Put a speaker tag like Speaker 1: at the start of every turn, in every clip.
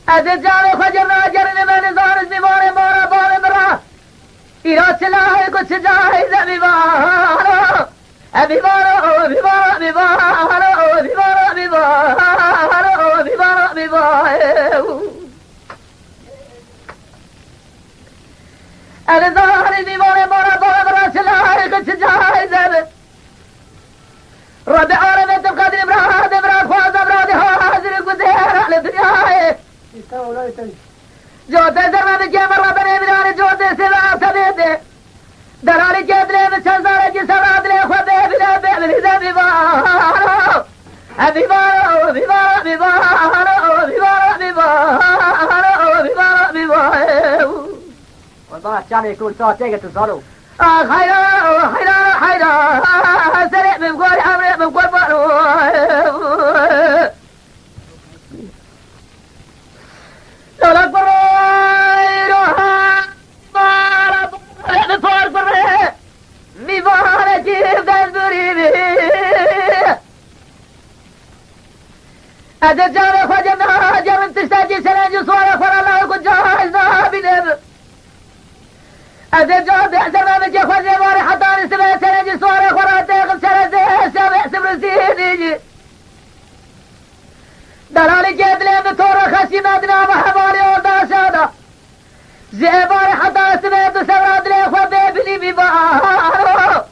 Speaker 1: از جان خجرنا جرن من زارز بیمار مارا بار برا ایراد چلاه کچھ جای زمیوارو بیمارو بیمارو بیمارو بیمارو بیمارو بیمارو بیمارو از زار بیمار مارا بار برا چلاه کچھ جای زمی رب عالمت القدر امراد امراد خواز امراد حاضر گزیر علی دنیای جوتے زرمہ بکے مرہ بنے بنانے جوتے سوا سبیدے درالی کے دلے میں چلزارے جس امراد لے خودے بلے بے زبی بارو بیمارو بیمارو بیمارو بیمارو بیمارو بیمارو بیمارو
Speaker 2: والله جاني يكون صوتك تصالو
Speaker 1: خيرا خيرا خيرا سريع بمقول عمري بمقول بارو لولا بروحها بارا بفور بره بفور جيب دزبري أجل جارة خجمنا جرم تستاجي سلاجي صورة فرا الله كنت جاهزنا بنب أزل جواب أحسن ما بجي خوزي موري حطاني سبع سنجي صوري خوراتي خب سنة سبع سبرسيني دلالي جيد لي بطورة خسي مدنا محمالي وردا سادا زيباري حطاني سبع سبع دلي خوبي بلي بيبارو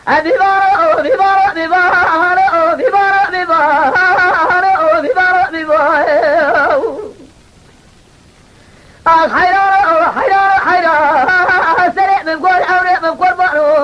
Speaker 1: بيبارو بيبارو بيبارو بيبارو بيبارو بيبارو بيبارو حيران حيران حيران سريع من قول أوريق من قول بارو